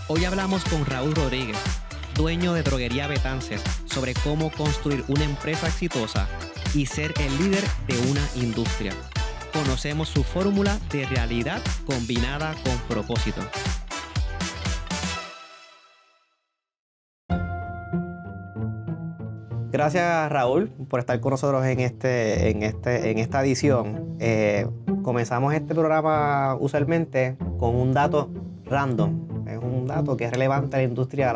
Hoy hablamos con Raúl Rodríguez, dueño de Droguería Betances, sobre cómo construir una empresa exitosa y ser el líder de una industria. Conocemos su fórmula de realidad combinada con propósito. Gracias, Raúl, por estar con nosotros en esta edición. Comenzamos este programa usualmente con un dato random. Es un dato que es relevante a la industria a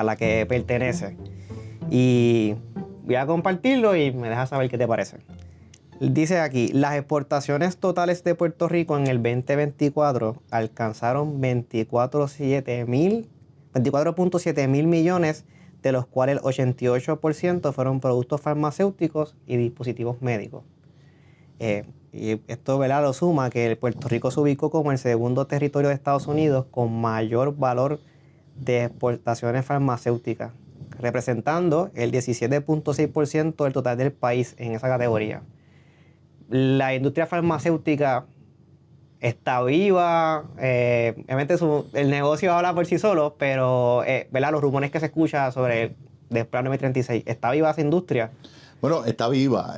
la que pertenece. Y voy a compartirlo y me dejas saber qué te parece. Dice aquí, las exportaciones totales de Puerto Rico en el 2024 alcanzaron 24.7 mil millones, de los cuales el 88% fueron productos farmacéuticos y dispositivos médicos. Y esto, ¿verdad?, lo suma que Puerto Rico se ubicó como el segundo territorio de Estados Unidos con mayor valor de exportaciones farmacéuticas, representando el 17.6% del total del país en esa categoría. La industria farmacéutica está viva, obviamente el negocio habla por sí solo, pero ¿verdad?, los rumores que se escuchan sobre el plan 936, ¿está viva esa industria? Bueno, está viva.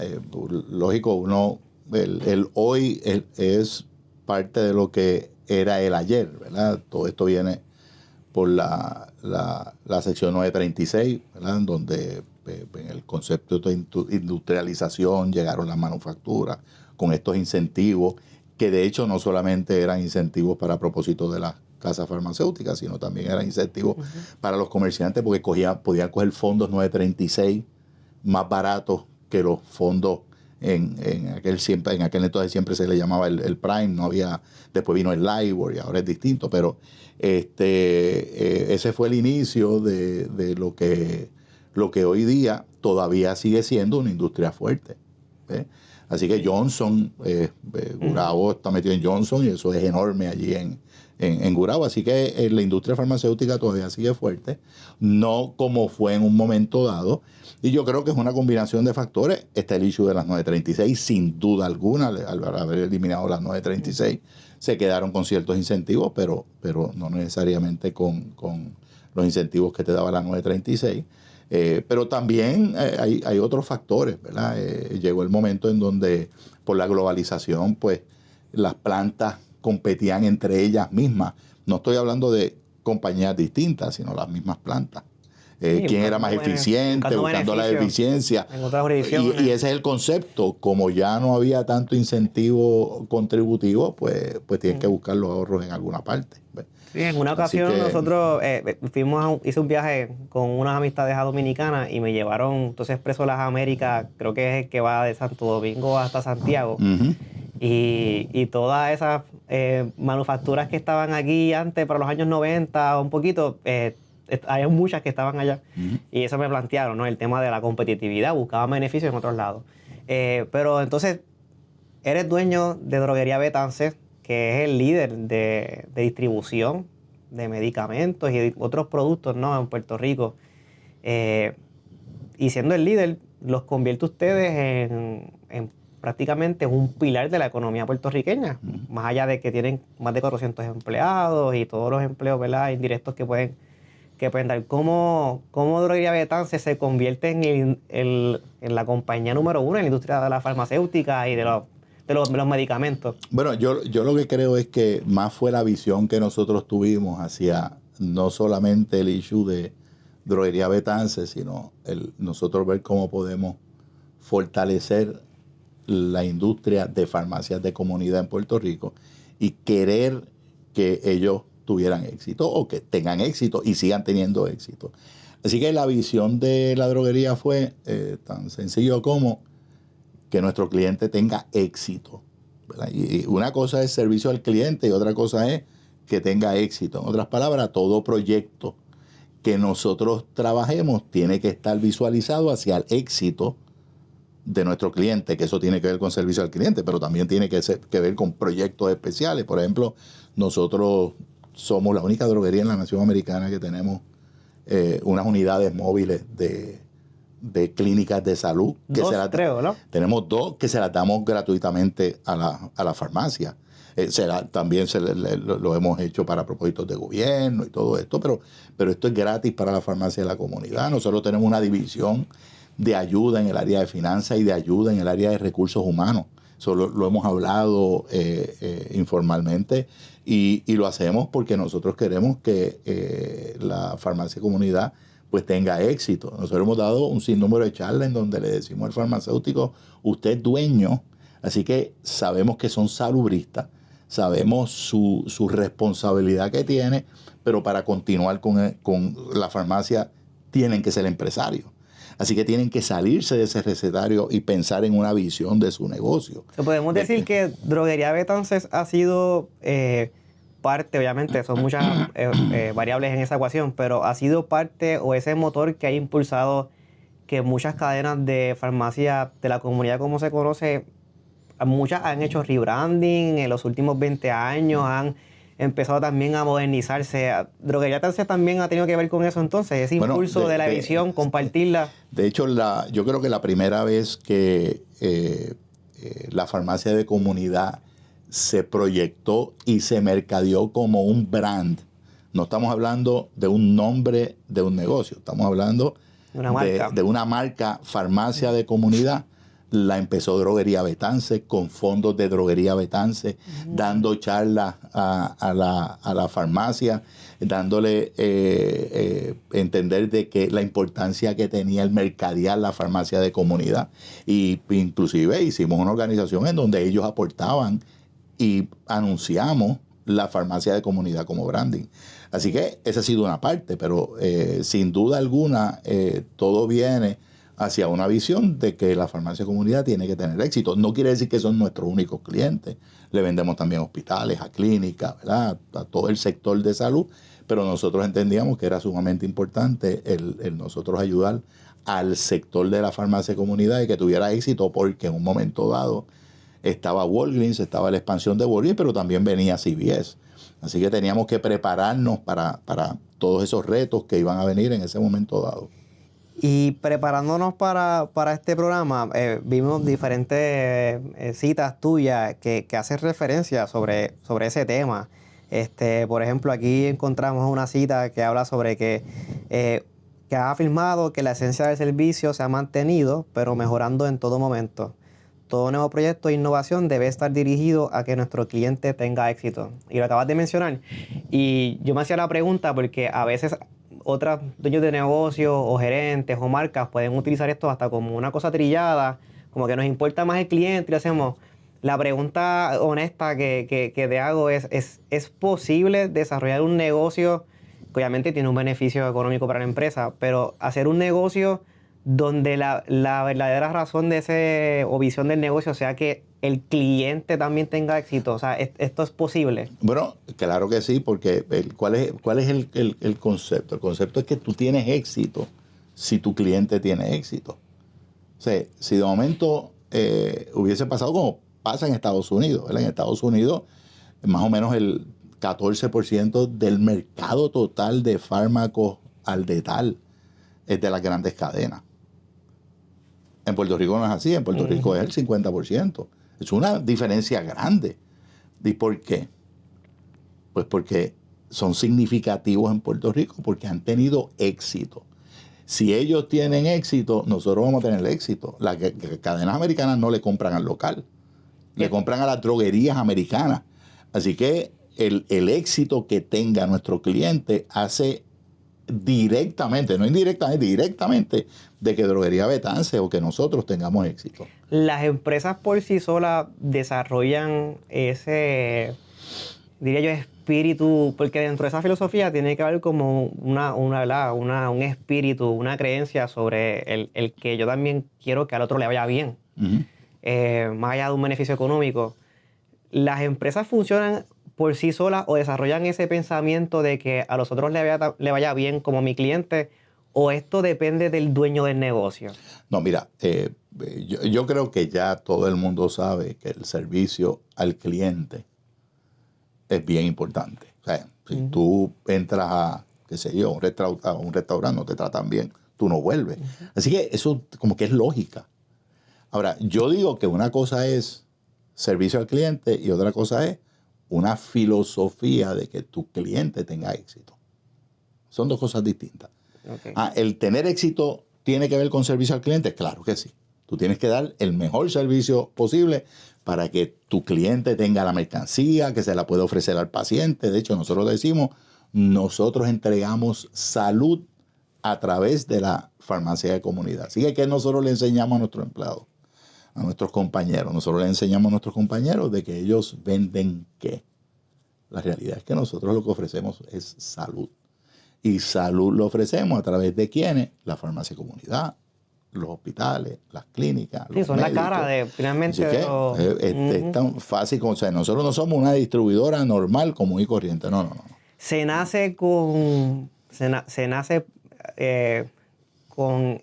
Lógico, el hoy es parte de lo que era el ayer, ¿verdad? Todo esto viene por la sección 936, ¿verdad?, donde en el concepto de industrialización llegaron las manufacturas con estos incentivos, que de hecho no solamente eran incentivos para propósito de las casas farmacéuticas, sino también eran incentivos para los comerciantes, porque podían coger fondos 936 más baratos que los fondos en aquel entonces siempre se le llamaba el Prime, no había, después vino el LIBOR y ahora es distinto, pero ese fue el inicio de lo que hoy día todavía sigue siendo una industria fuerte, ¿ves? Así que Johnson, Gurabo está metido en Johnson y eso es enorme allí en Gurabo. Así que la industria farmacéutica todavía sigue fuerte, no como fue en un momento dado. Y yo creo que es una combinación de factores. Está el issue de las 936, sin duda alguna, al haber eliminado las 936, se quedaron con ciertos incentivos, pero no necesariamente con los incentivos que te daba la 936. Pero también hay otros factores, ¿verdad? Llegó el momento en donde por la globalización, pues las plantas competían entre ellas mismas. No estoy hablando de compañías distintas, sino las mismas plantas. Quién era más eficiente, buscando la eficiencia. Y ese es el concepto. Como ya no había tanto incentivo contributivo, pues tienes que buscar los ahorros en alguna parte. Sí, en una ocasión nosotros hice un viaje con unas amistades dominicanas y me llevaron entonces Expreso Las Américas, creo que es el que va de Santo Domingo hasta Santiago. Y todas esas manufacturas que estaban aquí antes, para los años 90 o un poquito, hay muchas que estaban allá. Y eso me plantearon, ¿no?, el tema de la competitividad, buscaban beneficios en otros lados. Pero entonces, eres dueño de Droguería Betances, que es el líder de distribución de medicamentos y de otros productos, ¿no?, en Puerto Rico. Y siendo el líder, los convierte ustedes en prácticamente un pilar de la economía puertorriqueña, más allá de que tienen más de 400 empleados y todos los empleos, ¿verdad?, indirectos que pueden dar. ¿Cómo Droguería Betances se convierte en la compañía número uno en la industria de la farmacéutica y de los medicamentos? Bueno, yo lo que creo es que más fue la visión que nosotros tuvimos hacia no solamente el issue de Droguería Betances, sino nosotros ver cómo podemos fortalecer la industria de farmacias de comunidad en Puerto Rico y querer que ellos tuvieran éxito o que tengan éxito y sigan teniendo éxito. Así que la visión de la droguería fue tan sencillo como que nuestro cliente tenga éxito, ¿verdad? Y una cosa es servicio al cliente y otra cosa es que tenga éxito. En otras palabras, todo proyecto que nosotros trabajemos tiene que estar visualizado hacia el éxito de nuestro cliente, que eso tiene que ver con servicio al cliente, pero también tiene que ver con proyectos especiales. Por ejemplo, nosotros somos la única droguería en la nación americana que tenemos unas unidades móviles de de clínicas de salud. Creo, ¿no? Tenemos 2 que se las damos gratuitamente a la farmacia. También lo hemos hecho para propósitos de gobierno y todo esto, pero esto es gratis para la farmacia de la comunidad. Nosotros tenemos una división de ayuda en el área de finanzas y de ayuda en el área de recursos humanos. Eso lo hemos hablado informalmente y lo hacemos porque nosotros queremos que la farmacia de comunidad pues tenga éxito. Nosotros hemos dado un sinnúmero de charlas en donde le decimos al farmacéutico, usted es dueño, así que sabemos que son salubristas, sabemos su responsabilidad que tiene, pero para continuar con la farmacia tienen que ser empresarios. Así que tienen que salirse de ese recetario y pensar en una visión de su negocio. Podemos decir que Droguería Betances ha sido parte, obviamente, son muchas variables en esa ecuación, pero ha sido parte o ese motor que ha impulsado que muchas cadenas de farmacia de la comunidad, como se conoce, muchas han hecho rebranding en los últimos 20 años, han empezado también a modernizarse. Droguería Betances también ha tenido que ver con eso entonces, ese impulso de la visión, compartirla. De hecho, yo creo que la primera vez que la farmacia de comunidad se proyectó y se mercadeó como un brand, no estamos hablando de un nombre de un negocio, estamos hablando de una marca farmacia de comunidad. La empezó Droguería Betances con fondos de Droguería Betances, dando charlas a la farmacia, dándole entender de que la importancia que tenía el mercadear la farmacia de comunidad. Y inclusive hicimos una organización en donde ellos aportaban y anunciamos la farmacia de comunidad como branding. Así que esa ha sido una parte, pero sin duda alguna todo viene hacia una visión de que la farmacia de comunidad tiene que tener éxito. No quiere decir que son nuestros únicos clientes. Le vendemos también a hospitales, a clínicas, ¿verdad? A todo el sector de salud, pero nosotros entendíamos que era sumamente importante el nosotros ayudar al sector de la farmacia de comunidad y que tuviera éxito, porque en un momento dado estaba Walgreens, estaba la expansión de Walgreens, pero también venía CVS. Así que teníamos que prepararnos para todos esos retos que iban a venir en ese momento dado. Y preparándonos para este programa, vimos diferentes citas tuyas que hacen referencia sobre ese tema. Por ejemplo, aquí encontramos una cita que habla sobre que ha afirmado que la esencia del servicio se ha mantenido, pero mejorando en todo momento. Todo nuevo proyecto de innovación debe estar dirigido a que nuestro cliente tenga éxito. Y lo acabas de mencionar. Y yo me hacía la pregunta porque a veces otros dueños de negocios o gerentes o marcas pueden utilizar esto hasta como una cosa trillada, como que nos importa más el cliente y lo hacemos. La pregunta honesta que te hago ¿es posible desarrollar un negocio que obviamente tiene un beneficio económico para la empresa, pero hacer un negocio donde la verdadera razón de ese o visión del negocio sea que el cliente también tenga éxito? O sea, ¿esto es posible? Bueno, claro que sí, porque ¿cuál es el concepto? El concepto es que tú tienes éxito si tu cliente tiene éxito. O sea, si de momento hubiese pasado como pasa en Estados Unidos, ¿verdad? En Estados Unidos, más o menos el 14% del mercado total de fármacos al detal es de las grandes cadenas. En Puerto Rico no es así, en Puerto Rico es el 50%. Es una diferencia grande. ¿Y por qué? Pues porque son significativos en Puerto Rico, porque han tenido éxito. Si ellos tienen éxito, nosotros vamos a tener éxito. Las cadenas americanas no le compran al local, le compran a las droguerías americanas. Así que el éxito que tenga nuestro cliente hace directamente, no indirectamente, directamente, de que Droguería Betances o que nosotros tengamos éxito. Las empresas por sí solas desarrollan ese, diría yo, espíritu, porque dentro de esa filosofía tiene que haber como un espíritu, una creencia sobre el que yo también quiero que al otro le vaya bien, más allá de un beneficio económico. Las empresas funcionan por sí solas o desarrollan ese pensamiento de que a los otros le vaya bien como mi cliente, o esto depende del dueño del negocio? No, mira, yo creo que ya todo el mundo sabe que el servicio al cliente es bien importante. O sea, si tú entras a, qué sé yo, a un restaurante, no te tratan bien, tú no vuelves. Así que eso como que es lógica. Ahora, yo digo que una cosa es servicio al cliente y otra cosa es una filosofía de que tu cliente tenga éxito. Son dos cosas distintas. Okay. ¿El tener éxito tiene que ver con servicio al cliente? Claro que sí. Tú tienes que dar el mejor servicio posible para que tu cliente tenga la mercancía, que se la pueda ofrecer al paciente. De hecho, nosotros decimos, nosotros entregamos salud a través de la farmacia de comunidad. Así que nosotros le enseñamos a nuestros empleados, a nuestros compañeros. Nosotros le enseñamos a nuestros compañeros de que ellos venden ¿qué? La realidad es que nosotros lo que ofrecemos es salud. Y salud lo ofrecemos a través de ¿quiénes? La farmacia de comunidad, los hospitales, las clínicas. Sí, son médicos. La cara de finalmente. Es tan fácil como, o sea, nosotros no somos una distribuidora normal, común y corriente. No. Se nace con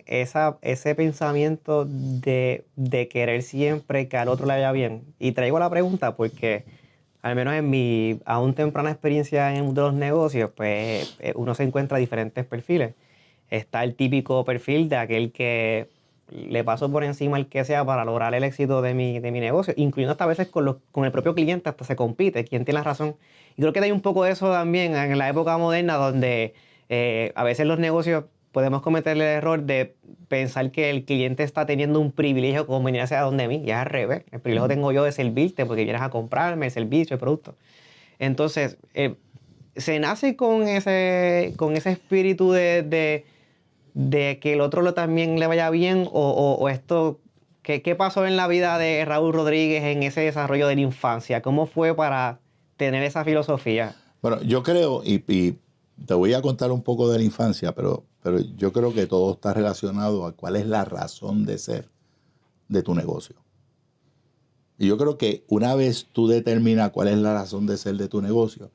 ese pensamiento de querer siempre que al otro le vaya bien. Y traigo la pregunta porque, al menos en mi aún temprana experiencia en el mundo de los negocios, pues uno se encuentra diferentes perfiles. Está el típico perfil de aquel que le paso por encima al que sea para lograr el éxito de mi negocio, incluyendo hasta a veces con el propio cliente, hasta se compite, quién tiene la razón. Y creo que hay un poco de eso también en la época moderna, donde a veces los negocios podemos cometer el error de pensar que el cliente está teniendo un privilegio como venir hacia donde mí, y es al revés. El privilegio tengo yo de servirte porque vienes a comprarme el servicio, el producto. Entonces, se nace con ese espíritu de que el otro también le vaya bien, o esto, ¿qué pasó en la vida de Raúl Rodríguez en ese desarrollo de la infancia? ¿Cómo fue para tener esa filosofía? Bueno, yo creo, y te voy a contar un poco de la infancia, pero yo creo que todo está relacionado a cuál es la razón de ser de tu negocio. Y yo creo que una vez tú determinas cuál es la razón de ser de tu negocio,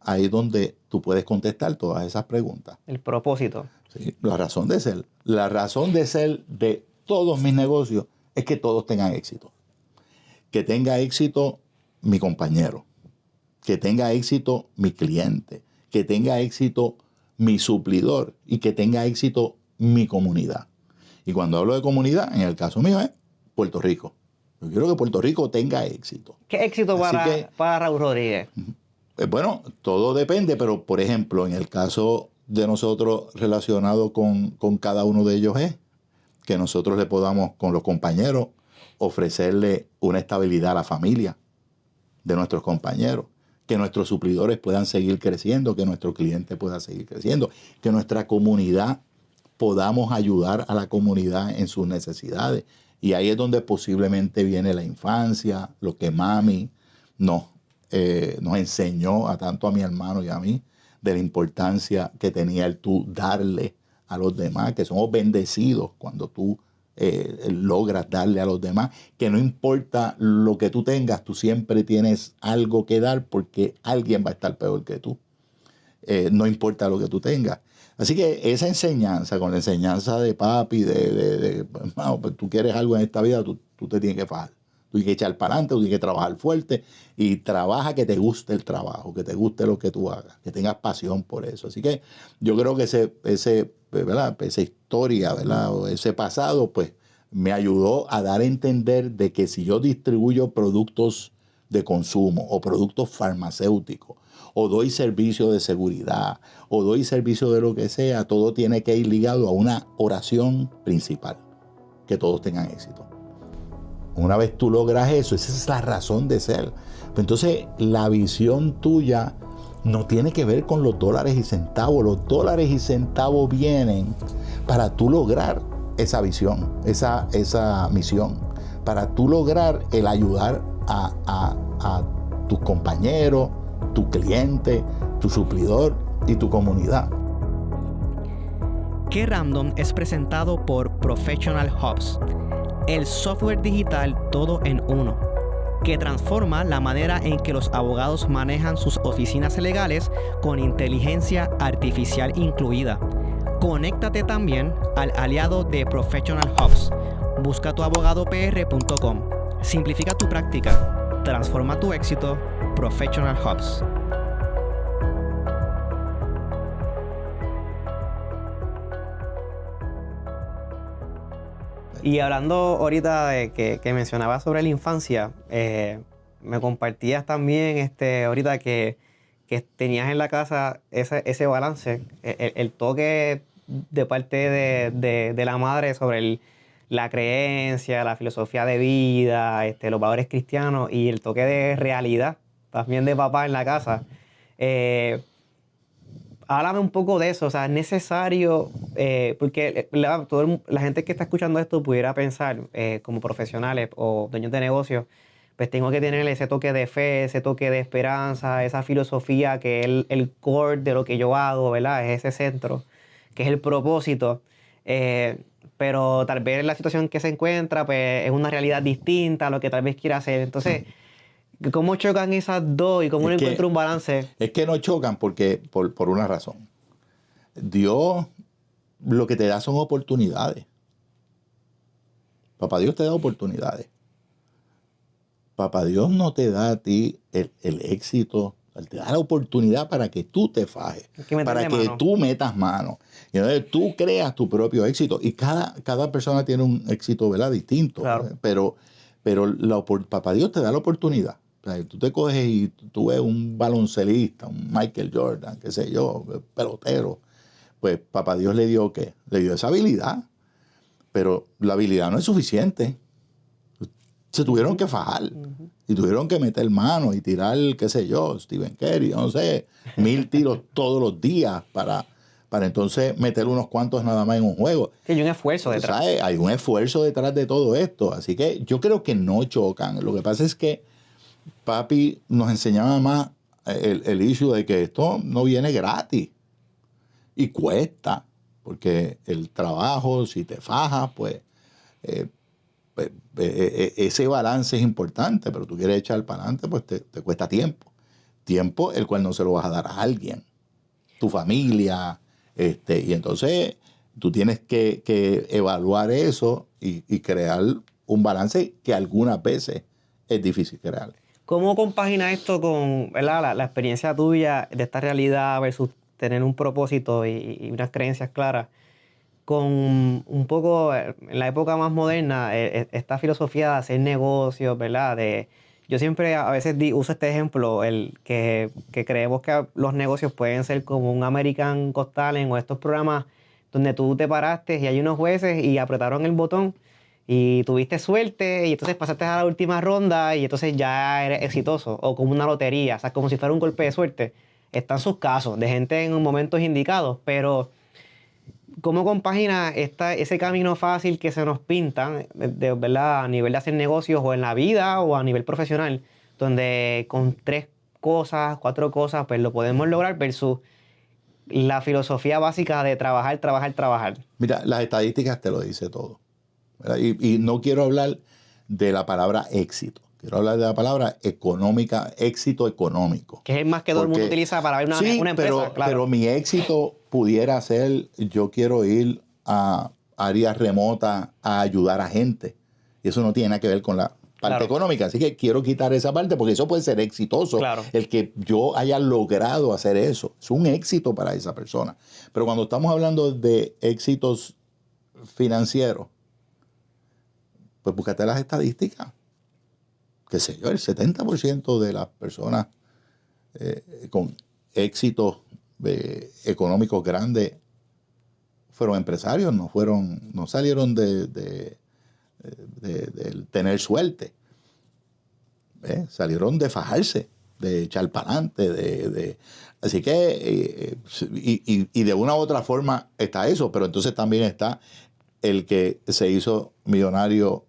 ahí es donde tú puedes contestar todas esas preguntas. El propósito. Sí, la razón de ser. La razón de ser de todos mis negocios es que todos tengan éxito. Que tenga éxito mi compañero. Que tenga éxito mi cliente. Que tenga éxito mi suplidor. Y que tenga éxito mi comunidad. Y cuando hablo de comunidad, en el caso mío es Puerto Rico. Yo quiero que Puerto Rico tenga éxito. ¿Qué éxito para Raúl Rodríguez? Bueno, todo depende, pero por ejemplo, en el caso de nosotros relacionado con cada uno de ellos es que nosotros le podamos, con los compañeros, ofrecerle una estabilidad a la familia de nuestros compañeros, que nuestros suplidores puedan seguir creciendo, que nuestro cliente pueda seguir creciendo, que nuestra comunidad podamos ayudar a la comunidad en sus necesidades. Y ahí es donde posiblemente viene la infancia, lo que mami nos enseñó a tanto a mi hermano y a mí, de la importancia que tenía el tú darle a los demás, que somos bendecidos cuando tú logras darle a los demás, que no importa lo que tú tengas, tú siempre tienes algo que dar porque alguien va a estar peor que tú. No importa lo que tú tengas. Así que esa enseñanza, con la enseñanza de papi, bueno, pues tú quieres algo en esta vida, tú te tienes que fajar. Tú tienes que echar para adelante, tú tienes que trabajar fuerte y trabaja que te guste el trabajo, que te guste lo que tú hagas, que tengas pasión por eso. Así que yo creo que esa historia, ¿verdad? O ese pasado, pues me ayudó a dar a entender de que si yo distribuyo productos de consumo o productos farmacéuticos, o doy servicio de seguridad, o doy servicio de lo que sea, todo tiene que ir ligado a una oración principal, que todos tengan éxito. Una vez tú logras eso, esa es la razón de ser. Entonces, la visión tuya no tiene que ver con los dólares y centavos. Los dólares y centavos vienen para tú lograr esa visión, esa misión, para tú lograr el ayudar a tus compañeros, tu cliente, tu suplidor y tu comunidad. Qué Random es presentado por Professional Hubs, el software digital todo en uno, que transforma la manera en que los abogados manejan sus oficinas legales con inteligencia artificial incluida. Conéctate también al aliado de Professional Hubs. Busca tuabogadopr.com. Simplifica tu práctica. Transforma tu éxito. Professional Hubs. Y hablando ahorita de que mencionabas sobre la infancia, me compartías también ahorita que tenías en la casa ese balance, el toque de parte de la madre sobre la creencia, la filosofía de vida, los valores cristianos y el toque de realidad también de papá en la casa. Háblame un poco de eso, o sea, es necesario, porque la gente que está escuchando esto pudiera pensar, como profesionales o dueños de negocios, pues tengo que tener ese toque de fe, ese toque de esperanza, esa filosofía que es el core de lo que yo hago, ¿verdad? Es ese centro, que es el propósito. Pero tal vez la situación que se encuentra, pues es una realidad distinta a lo que tal vez quiera hacer. Entonces, ¿cómo chocan esas dos y cómo uno encuentra un balance? Es que no chocan porque por una razón. Dios lo que te da son oportunidades. Papá Dios te da oportunidades. Papá Dios no te da a ti el éxito, Él te da la oportunidad para que tú te fajes, para que tú metas mano. Y entonces tú creas tu propio éxito. Y cada persona tiene un éxito, ¿verdad?, distinto. Claro. Pero Papá Dios te da la oportunidad. O sea, tú te coges y tú ves un baloncelista, un Michael Jordan, qué sé yo, pelotero. Pues Papá Dios le dio ¿qué? Le dio esa habilidad. Pero la habilidad no es suficiente. Se tuvieron que fajar. Y tuvieron que meter mano y tirar, qué sé yo, Stephen Curry, no sé, 1000 tiros todos los días para entonces meter unos cuantos nada más en un juego. Que hay un esfuerzo detrás. ¿Sabes? Hay un esfuerzo detrás de todo esto. Así que yo creo que no chocan. Lo que pasa es que papi nos enseñaba más el issue de que esto no viene gratis. Y cuesta. Porque el trabajo, si te fajas, pues ese balance es importante, pero tú quieres echar para adelante, pues te cuesta tiempo. Tiempo el cual no se lo vas a dar a alguien. Tu familia. Y entonces tú tienes que evaluar eso y crear un balance que algunas veces es difícil crear. ¿Cómo compagina esto con, ¿verdad?, la experiencia tuya de esta realidad versus tener un propósito y unas creencias claras? Con un poco, en la época más moderna, esta filosofía de hacer negocios, ¿verdad? Yo siempre a veces uso este ejemplo, el que creemos que los negocios pueden ser como un American Got Talent o estos programas donde tú te paraste y hay unos jueces y apretaron el botón y tuviste suerte y entonces pasaste a la última ronda y entonces ya eres exitoso, o como una lotería, o sea, como si fuera un golpe de suerte. Están sus casos de gente en momentos indicados, pero ¿cómo compagina ese camino fácil que se nos pinta, ¿verdad?, a nivel de hacer negocios o en la vida o a nivel profesional, donde con 3 cosas, 4 cosas, pues lo podemos lograr, versus la filosofía básica de trabajar, trabajar, trabajar? Mira, las estadísticas te lo dice todo, ¿verdad? Y no quiero hablar de la palabra éxito. Quiero hablar de la palabra económica, éxito económico. Que es el más que todo el mundo utiliza para ver una empresa, claro. Pero mi éxito pudiera ser, yo quiero ir a áreas remotas a ayudar a gente. Y eso no tiene nada que ver con la parte económica. Así que quiero quitar esa parte porque eso puede ser exitoso. Claro. El que yo haya logrado hacer eso es un éxito para esa persona. Pero cuando estamos hablando de éxitos financieros, pues búscate las estadísticas. Qué sé yo, el 70% de las personas con éxitos económicos grandes fueron empresarios, no salieron de tener suerte. Salieron de fajarse, de echar para adelante, así que y de una u otra forma está eso, pero entonces también está el que se hizo millonario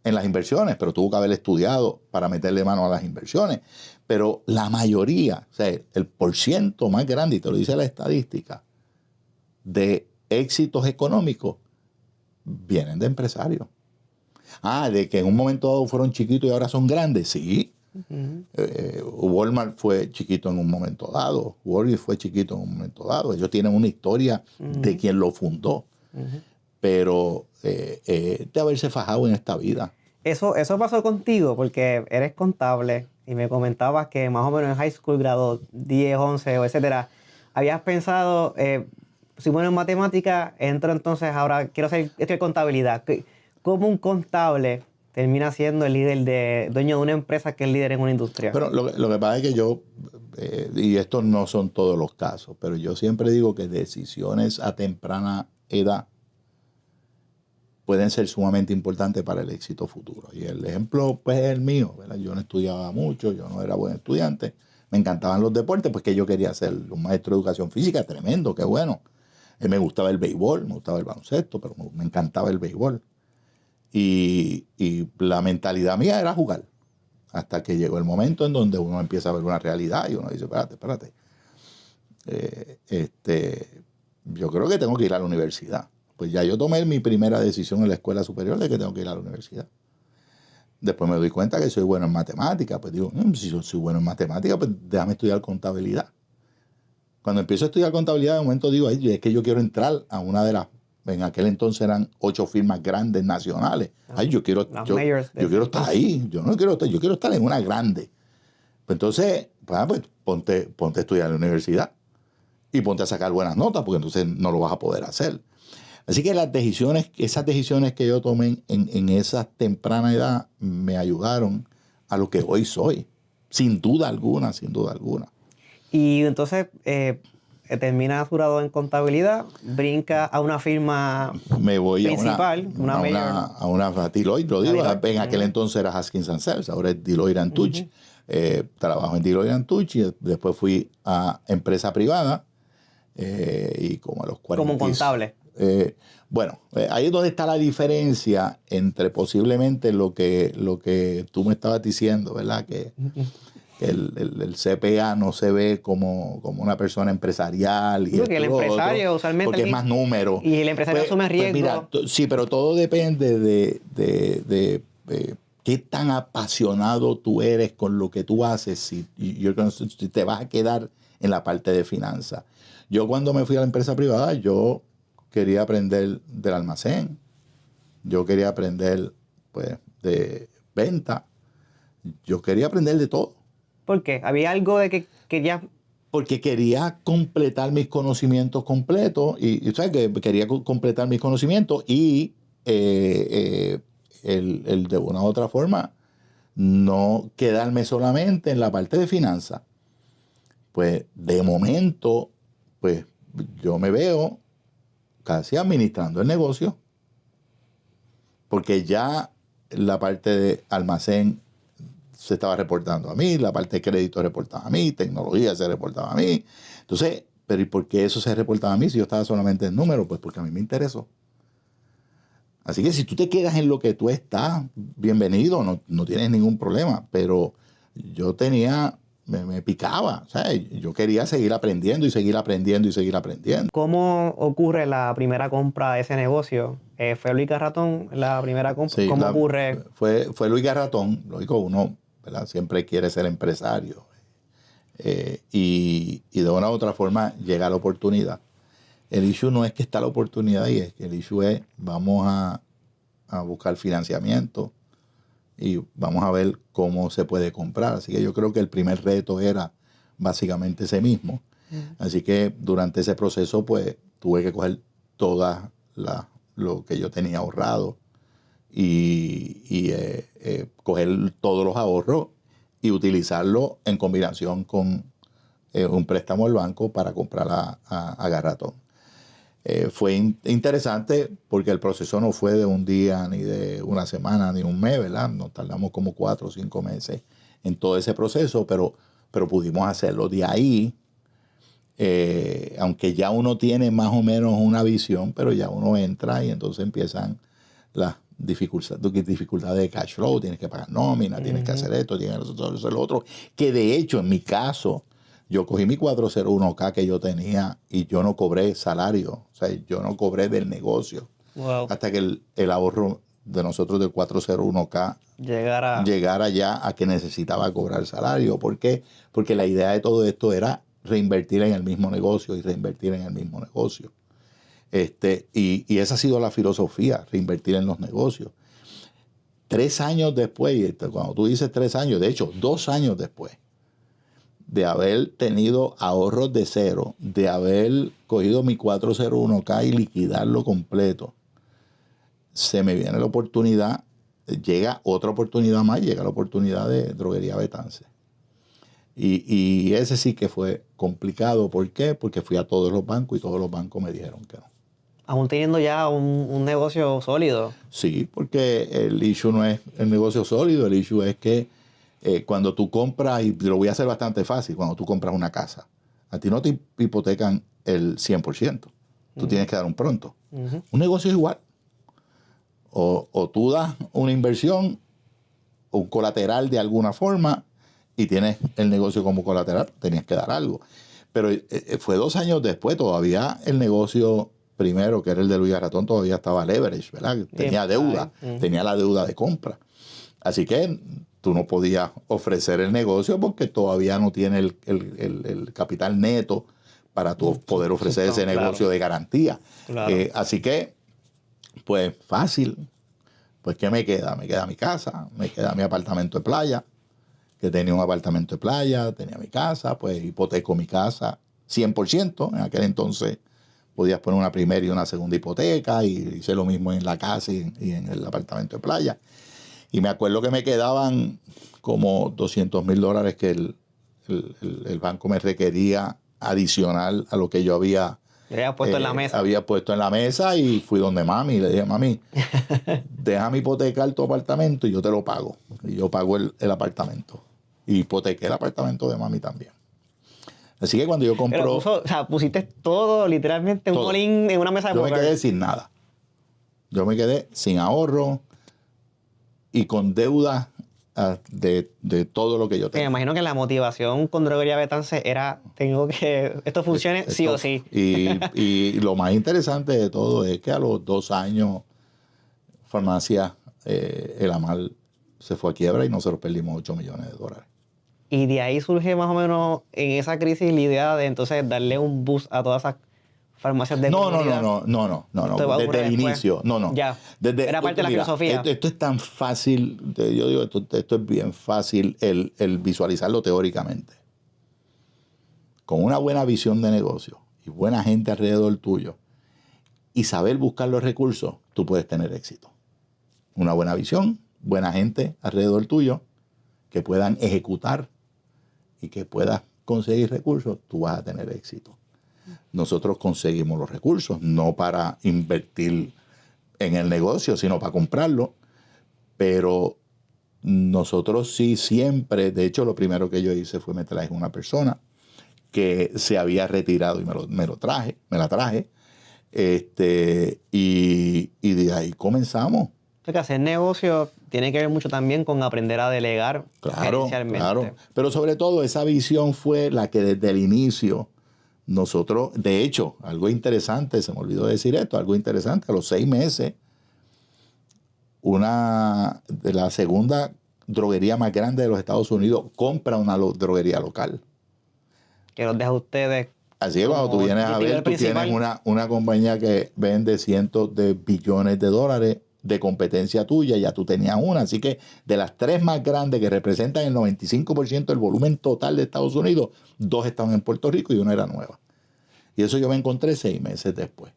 en las inversiones, pero tuvo que haber estudiado para meterle mano a las inversiones. Pero la mayoría, o sea, el porciento más grande, y te lo dice la estadística, de éxitos económicos vienen de empresarios. De que en un momento dado fueron chiquitos y ahora son grandes, sí. Walmart fue chiquito en un momento dado, Walgreens fue chiquito en un momento dado. Ellos tienen una historia de quien lo fundó. Pero de haberse fajado en esta vida. Eso pasó contigo porque eres contable y me comentabas que más o menos en high school, grado 10, 11 o etcétera, habías pensado, si bueno en matemática, entro entonces ahora, quiero hacer contabilidad. ¿Cómo un contable termina siendo el dueño de una empresa que es líder en una industria? Pero lo que pasa es que yo, y estos no son todos los casos, pero yo siempre digo que decisiones a temprana edad pueden ser sumamente importantes para el éxito futuro. Y el ejemplo, pues, es el mío, ¿verdad? Yo no estudiaba mucho, yo no era buen estudiante, me encantaban los deportes, pues que yo quería ser un maestro de educación física, tremendo, qué bueno. Me gustaba el béisbol, me gustaba el baloncesto, pero me encantaba el béisbol. Y la mentalidad mía era jugar. Hasta que llegó el momento en donde uno empieza a ver una realidad y uno dice, espérate. Yo creo que tengo que ir a la universidad. Pues ya yo tomé mi primera decisión en la escuela superior de que tengo que ir a la universidad. Después me doy cuenta que soy bueno en matemáticas. Pues digo, si yo soy bueno en matemáticas, pues déjame estudiar contabilidad. Cuando empiezo a estudiar contabilidad, de momento digo, ay, es que yo quiero entrar a una de las, en aquel entonces eran 8 firmas grandes nacionales. Ay, yo quiero estar ahí. Yo quiero estar en una grande. Pues entonces, pues ponte a estudiar en la universidad y ponte a sacar buenas notas, porque entonces no lo vas a poder hacer. Así que esas decisiones que yo tomé en esa temprana edad me ayudaron a lo que hoy soy. Sin duda alguna. Y entonces termina jurado en contabilidad, brinca a una firma me voy principal, a una Deloitte, lo digo, en aquel entonces era Haskins & Sells, ahora es Deloitte & Touche. Trabajo en Deloitte & Touche y después fui a empresa privada y como a los 40. Como contable. Ahí es donde está la diferencia entre posiblemente lo que tú me estabas diciendo, ¿verdad? Que el CPA no se ve como una persona empresarial. Y porque el empresario usualmente... Porque es más número. Y el empresario asume riesgo. Mira, sí, pero todo depende de qué tan apasionado tú eres con lo que tú haces. Si te vas a quedar en la parte de finanzas. Yo cuando me fui a la empresa privada, yo quería aprender del almacén, yo quería aprender pues de venta, yo quería aprender de todo. ¿Por qué? ¿Había algo de que querías? Porque quería completar mis conocimientos completos y ¿sabes? Que quería completar mis conocimientos y el de una u otra forma no quedarme solamente en la parte de finanzas. Pues de momento, pues yo me veo casi administrando el negocio, porque ya la parte de almacén se estaba reportando a mí, la parte de crédito reportaba a mí, tecnología se reportaba a mí. Entonces, pero ¿y por qué eso se reportaba a mí si yo estaba solamente en números? Pues porque a mí me interesó. Así que si tú te quedas en lo que tú estás, bienvenido, no tienes ningún problema, pero yo me picaba, o sea, yo quería seguir aprendiendo y seguir aprendiendo y seguir aprendiendo. ¿Cómo ocurre la primera compra de ese negocio? ¿Fue Luis Garratón la primera compra? Sí, ¿Cómo ocurre? Fue Luis Garratón, lógico, uno, ¿verdad? Siempre quiere ser empresario y de una u otra forma llega la oportunidad. El issue no es que está la oportunidad ahí, es que el issue es vamos a buscar financiamiento y vamos a ver cómo se puede comprar. Así que yo creo que el primer reto era básicamente ese mismo. Así que durante ese proceso, pues, tuve que coger toda lo que yo tenía ahorrado y coger todos los ahorros y utilizarlo en combinación con un préstamo al banco para comprar a Garratón. Fue interesante porque el proceso no fue de un día, ni de una semana, ni un mes, ¿verdad? Nos tardamos como 4 o 5 meses en todo ese proceso, pero pudimos hacerlo. De ahí, aunque ya uno tiene más o menos una visión, pero ya uno entra y entonces empiezan las dificultades de cash flow, tienes que pagar nómina, tienes que hacer esto, tienes que hacer lo otro, que de hecho en mi caso, yo cogí mi 401k que yo tenía y yo no cobré salario, o sea, yo no cobré del negocio. Wow. Hasta que el ahorro de nosotros del 401k llegara ya a que necesitaba cobrar salario. ¿Por qué? Porque la idea de todo esto era reinvertir en el mismo negocio y reinvertir en el mismo negocio. Y esa ha sido la filosofía, reinvertir en los negocios. 3 años después, cuando tú dices 3 años, de hecho, 2 años después de haber tenido ahorros de cero, de haber cogido mi 401k y liquidarlo completo, se me viene la oportunidad, llega otra oportunidad más, llega la oportunidad de Droguería Betance. Y ese sí que fue complicado. ¿Por qué? Porque fui a todos los bancos y todos los bancos me dijeron que no. Aún teniendo ya un negocio sólido. Sí, porque el issue no es el negocio sólido, el issue es que cuando tú compras, y lo voy a hacer bastante fácil, cuando tú compras una casa, a ti no te hipotecan el 100%, tú tienes que dar un pronto. Un negocio es igual. O tú das una inversión, un colateral de alguna forma, y tienes el negocio como colateral, tenías que dar algo. Pero fue 2 años después, todavía el negocio primero, que era el de Luis Garratón, todavía estaba leverage, ¿verdad? Tenía deuda, tenía la deuda de compra. Así que tú no podías ofrecer el negocio porque todavía no tiene el capital neto para tú poder ofrecer ese negocio de garantía. Claro. Así que, pues fácil. Pues ¿qué me queda? Me queda mi casa, me queda mi apartamento de playa, que tenía un apartamento de playa, tenía mi casa, pues hipoteco mi casa 100%. En aquel entonces podías poner una primera y una segunda hipoteca, y hice lo mismo en la casa y en el apartamento de playa. Y me acuerdo que me quedaban como $200,000 que el banco me requería adicional a lo que yo había puesto en la mesa. Había puesto en la mesa, y fui donde mami y le dije, mami, déjame hipotecar tu apartamento y yo te lo pago. Y yo pago el apartamento. Y hipotequé el apartamento de mami también. Así que cuando yo compré... pusiste todo, literalmente, todo. Un all-in en una mesa de Yo poker. me quedé sin nada. Yo me quedé sin ahorro y con deuda de todo lo que yo tenía. Me imagino que la motivación con Droguería Betance era, tengo que esto funcione sí o sí. Y lo más interesante de todo es que a los 2 años, Farmacia El Amal se fue a quiebra y nosotros perdimos $8 millones. Y de ahí surge más o menos en esa crisis la idea de entonces darle un boost a todas esas farmacias de comunidad. No. Desde el inicio. No. Ya. Era parte de la filosofía. Esto es tan fácil. Yo digo, esto es bien fácil el visualizarlo teóricamente. Con una buena visión de negocio y buena gente alrededor tuyo y saber buscar los recursos, tú puedes tener éxito. Una buena visión, buena gente alrededor tuyo que puedan ejecutar y que puedas conseguir recursos, tú vas a tener éxito. Nosotros conseguimos los recursos, no para invertir en el negocio, sino para comprarlo. Pero nosotros sí siempre, de hecho, lo primero que yo hice fue me traje una persona que se había retirado y me la traje. Y de ahí comenzamos. Porque hacer negocio tiene que ver mucho también con aprender a delegar. Claro. Pero sobre todo esa visión fue la que desde el inicio nosotros, de hecho, algo interesante, se me olvidó decir esto, algo interesante, a los 6 meses, una de la segunda droguería más grande de los Estados Unidos compra una droguería local. Que los deja a ustedes. Así que cuando tú vienes a ver, tú tienes una compañía que vende cientos de billones de dólares de competencia tuya, ya tú tenías una. Así que de las 3 más grandes que representan el 95% del volumen total de Estados Unidos, 2 estaban en Puerto Rico y una era nueva. Y eso yo me encontré 6 meses después.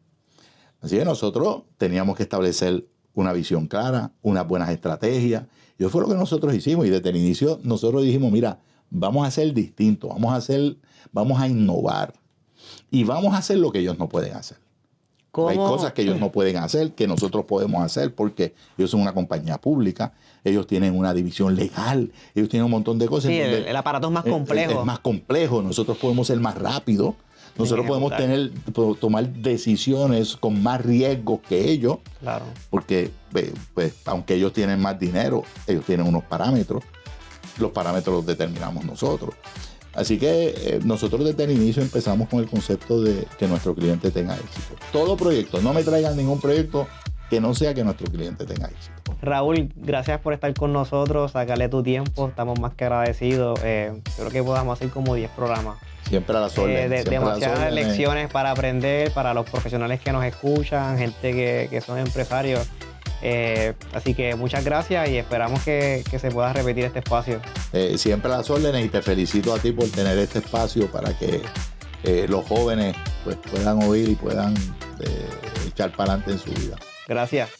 Así que nosotros teníamos que establecer una visión clara, unas buenas estrategias. Y eso fue lo que nosotros hicimos. Y desde el inicio nosotros dijimos, mira, vamos a hacer distinto, vamos a innovar. Y vamos a hacer lo que ellos no pueden hacer. ¿Cómo? Hay cosas que ellos no pueden hacer, que nosotros podemos hacer, porque ellos son una compañía pública, ellos tienen una división legal, ellos tienen un montón de cosas. Sí, el aparato es más complejo. Es más complejo, nosotros podemos ser más rápidos, nosotros podemos tomar decisiones con más riesgos que ellos, claro. Porque pues, aunque ellos tienen más dinero, ellos tienen unos parámetros, los parámetros los determinamos nosotros. Así que nosotros desde el inicio empezamos con el concepto de que nuestro cliente tenga éxito. Todo proyecto, no me traigan ningún proyecto que no sea que nuestro cliente tenga éxito. Raúl, gracias por estar con nosotros, sacarle tu tiempo, estamos más que agradecidos. Creo que podamos hacer como 10 programas. Siempre a las órdenes. Demasiadas lecciones para aprender, para los profesionales que nos escuchan, gente que son empresarios. Así que muchas gracias y esperamos que se pueda repetir este espacio. Siempre a las órdenes, y te felicito a ti por tener este espacio para que los jóvenes pues, puedan oír y puedan echar para adelante en su vida. Gracias.